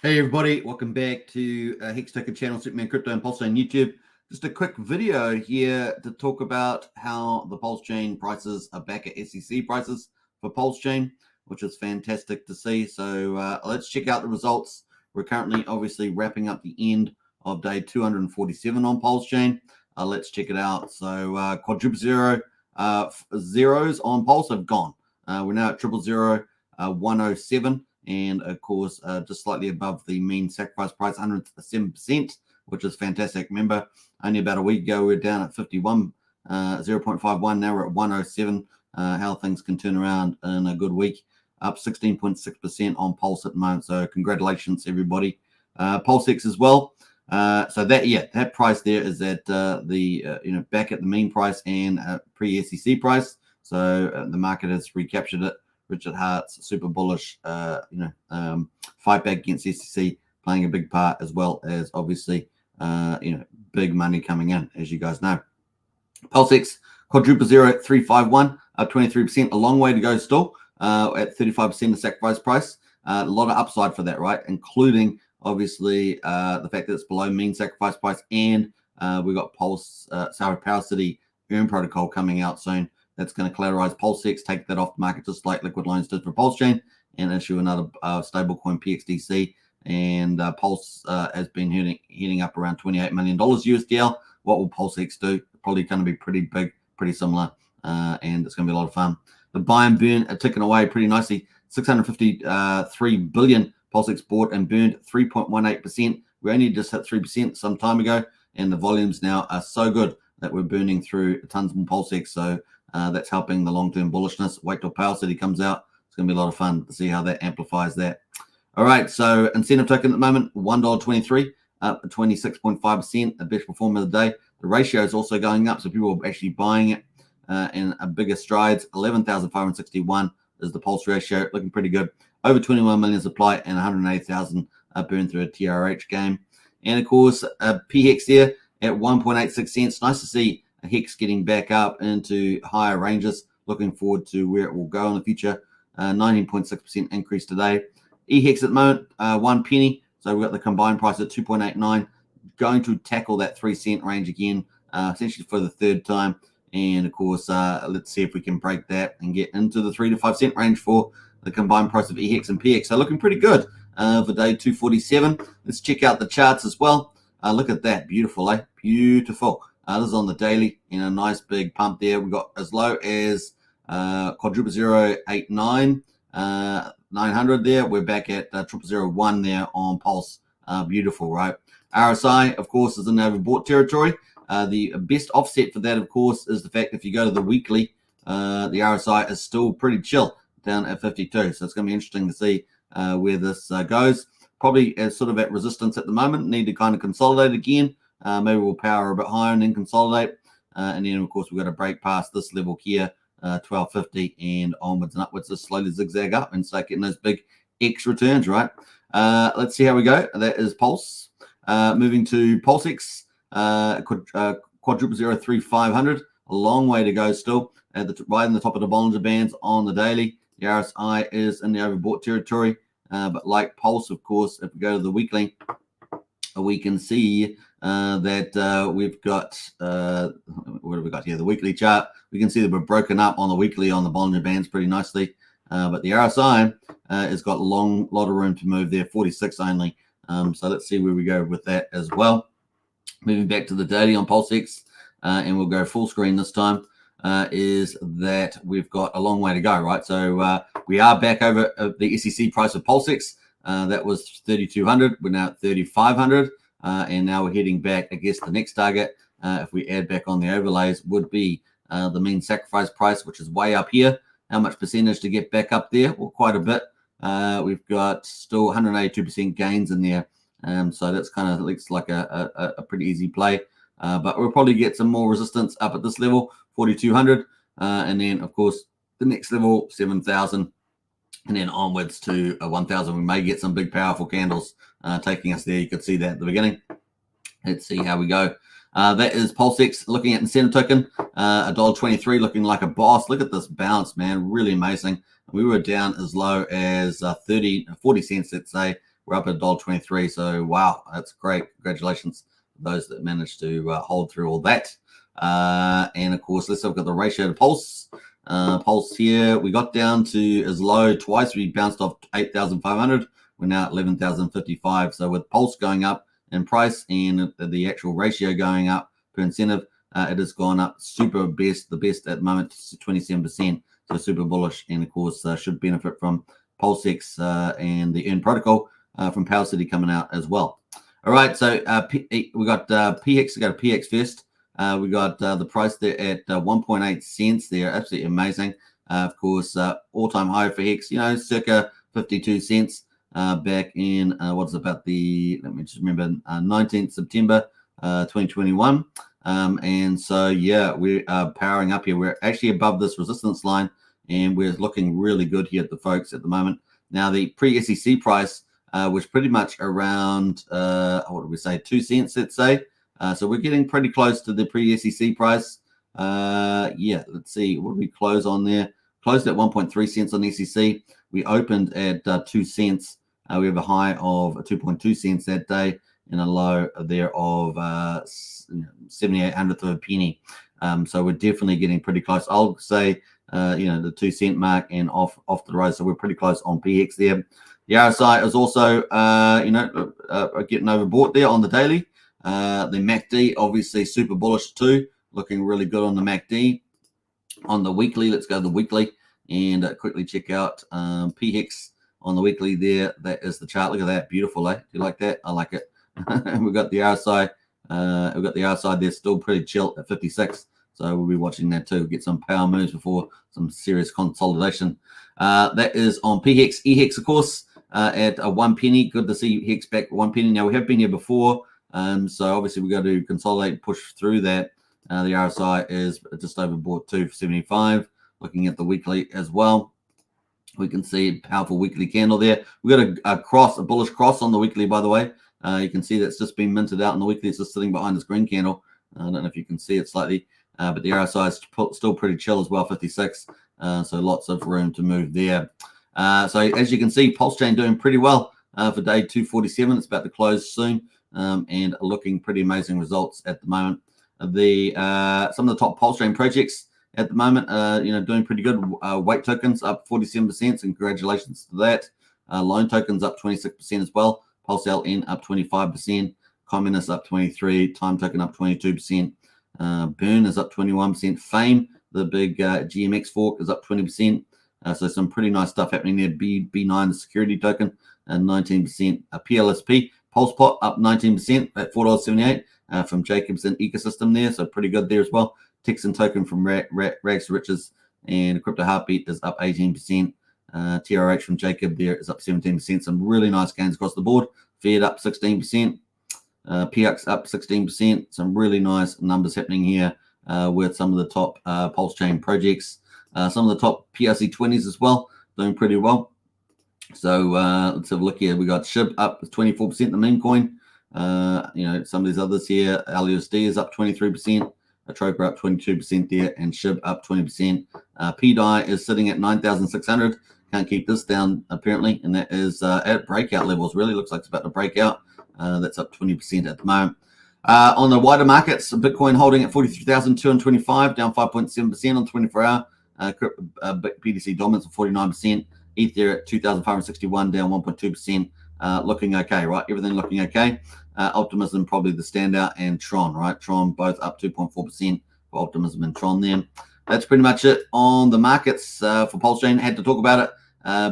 Hey everybody, welcome back to Hex Token channel, Superman Crypto and Pulsechain YouTube. Just a quick video here to talk about how the Pulsechain prices are back at SEC prices for Pulsechain, which is fantastic to see. So let's check out the results. We're currently obviously wrapping up the end of day 247 on Pulsechain. Let's check it out. So quadruple zero zeros on Pulse have gone. We're now at 0000107. And of course, just slightly above the mean sacrifice price, 107%, which is fantastic. Remember, only about a week ago, we were down at 51, 0.51. Now we're at 107. How things can turn around in a good week. Up 16.6% on Pulse at the moment. So congratulations, everybody. PulseX as well. So that price there is at back at the mean price and pre-SEC price. So the market has recaptured it. Richard Hart's super bullish, fight back against SEC playing a big part, as well as obviously, big money coming in, as you guys know. PulseX quadruple 0351 up 23%, a long way to go still at 35% of sacrifice price. A lot of upside for that, right? Including obviously the fact that it's below mean sacrifice price, and we got Pulse Power City Earn Protocol coming out soon. That's going to collateralize PulseX, take that off the market just like Liquid Loans did for Pulsechain, and issue another stablecoin PXDC. And Pulse has been heading up around $28 million USDL. What will PulseX do? Probably going to be pretty big, pretty similar, and it's going to be a lot of fun. The buy and burn are ticking away pretty nicely. 653 billion PulseX bought and burned, 3.18%. We only just hit 3% some time ago, and the volumes now are so good that we're burning through tons more PulseX. So that's helping the long-term bullishness. Wait till Power City comes out. It's going to be a lot of fun to see how that amplifies that. All right, so incentive token at the moment, $1.23, up 26.5%, the best performer of the day. The ratio is also going up, so people are actually buying it in a bigger strides. 11,561 is the Pulse ratio, looking pretty good. Over 21 million supply and 108,000 burned through a TRH game. And of course, PHEX there at 1.86 cents. Nice to see Hex getting back up into higher ranges. Looking forward to where it will go in the future. 19.6% increase today. EHEX at the moment, 1 penny. So we've got the combined price at 2.89. Going to tackle that 3 cent range again, essentially for the third time. And of course, let's see if we can break that and get into the 3 to 5 cent range for the combined price of EHEX and PX. So looking pretty good for day 247. Let's check out the charts as well. Look at that. Beautiful, eh? Beautiful. This is on the daily, nice big pump there. We got as low as quadruple 089, 900 there. We're back at 0001 there on Pulse. Beautiful, right? RSI, of course, is in overbought territory. The best offset for that, of course, is the fact if you go to the weekly, the RSI is still pretty chill, down at 52. So it's going to be interesting to see where this goes. Probably sort of at resistance at the moment. Need to kind of consolidate again. Maybe we'll power a bit higher and then consolidate. And then, of course, we've got to break past this level here, 1250, and onwards and upwards to slowly zigzag up and start getting those big X returns, right? Let's see how we go. That is Pulse. Moving to PulseX, quadruple 03500. A long way to go still. Right in the top of the Bollinger Bands on the daily. The RSI is in the overbought territory. But like Pulse, of course, if we go to the weekly, we can see that we've got, what have we got here? The weekly chart. We can see that we're broken up on the weekly on the Bollinger Bands pretty nicely. But the RSI has got a lot of room to move there, 46 only. So let's see where we go with that as well. Moving back to the daily on PulseX, and we'll go full screen this time, is that we've got a long way to go, right? So we are back over the SEC price of PulseX. That was 3,200. We're now at 3,500. And now we're heading back. I guess the next target, if we add back on the overlays, would be the mean sacrifice price, which is way up here. How much percentage to get back up there? Well, quite a bit. We've got still 182% gains in there. So that's kind of looks like a pretty easy play. But we'll probably get some more resistance up at this level, 4,200. And then, of course, the next level, 7,000. And then onwards to 1,000. We may get some big, powerful candles taking us there. You could see that at the beginning. Let's see how we go. That is PulseX looking at incentive token, $1.23, looking like a boss. Look at this bounce, man. Really amazing. We were down as low as 40 cents, let's say. we're up at $1.23. So wow, that's great. Congratulations to those that managed to hold through all that. And of course, let's look at the ratio to Pulse. Pulse here, we got down to as low twice. We bounced off 8,500. We're now at 11,055. So with Pulse going up in price and the actual ratio going up per incentive, it has gone up the best at the moment, 27%. So super bullish, and of course should benefit from Pulsex and the Earn protocol from Power City coming out as well. All right, so we got PX. We got a PX first. We got the price there at 1.8 cents. There, absolutely amazing. Of course, all-time high for Hex. Circa 52 cents back in what's about the, let me just remember, 19th September 2021. And so yeah, we are powering up here. We're actually above this resistance line, and we're looking really good here at the folks at the moment. Now the pre-SEC price was pretty much around what did we say, 2 cents, let's say. So we're getting pretty close to the pre-SEC price. Yeah, let's see, what did we close on there? Closed at 1.3 cents on SEC. We opened at 2 cents. We have a high of 2.2 cents that day and a low there of 78/100th of a penny. So we're definitely getting pretty close. I'll say, the 2 cent mark and off the road. So we're pretty close on PX there. The RSI is also, getting overbought there on the daily. The MACD obviously super bullish too, looking really good on the MACD. On the weekly, let's go to the weekly and quickly check out PX on the weekly there. That is the chart. Look at that, beautiful, eh? Do you like that? I like it. We've got the RSI. We've got the RSI there, still pretty chill at 56. So we'll be watching that too. Get some power moves before some serious consolidation. That is on PHEX. EHEX, of course, at 1 penny. Good to see HEX back at 1 penny. Now we have been here before, so obviously we got to consolidate, push through that. The RSI is just overbought 275. Looking at the weekly as well, we can see a powerful weekly candle there. We got a bullish cross on the weekly, by the way. You can see that's just been minted out on the weekly. It's just sitting behind this green candle. I don't know if you can see it slightly, but the RSI is still pretty chill as well, 56. So lots of room to move there. So as you can see, Pulsechain doing pretty well for day 247. It's about to close soon, and looking pretty amazing results at the moment. Some of the top Pulsechain projects at the moment, doing pretty good. Weight tokens up 47%, and congratulations to that. Loan tokens up 26% as well. Pulse LN up 25%. Communist up 23%. Time token up 22%. Burn is up 21%. Fame, the big GMX fork, is up 20%. So some pretty nice stuff happening there. B9, the security token, 19%. PLSP, PulsePot up 19% at $4.78 from Jacobs and Ecosystem there. So pretty good there as well. Texan token from Rags to Riches, and Crypto Heartbeat is up 18%. TRH from Jacob there is up 17%. Some really nice gains across the board. Fed up 16%. PX up 16%. Some really nice numbers happening here with some of the top Pulsechain projects. Some of the top PRC20s as well, doing pretty well. So let's have a look here. We got SHIB up 24%, the meme coin. Some of these others here. LUSD is up 23%. Atropa up 22% there, and SHIB up 20%. PDI is sitting at 9,600. Can't keep this down apparently, and that is at breakout levels. Really looks like it's about to break out. That's up 20% at the moment. On the wider markets, Bitcoin holding at 43,225, down 5.7% on 24-hour. BTC dominance of 49%. Ether at 2,561, down 1.2%. Looking okay, right? Everything looking okay. Optimism probably the standout, and Tron, right? Tron both up 2.4% for Optimism and Tron there. That's pretty much it on the markets for Pulsechain. Had to talk about it.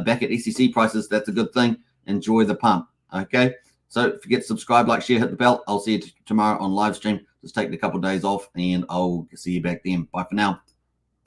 Back at SEC prices, that's a good thing. Enjoy the pump, okay? So don't forget to subscribe, like, share, hit the bell. I'll see you tomorrow on live stream. Just take a couple of days off, and I'll see you back then. Bye for now.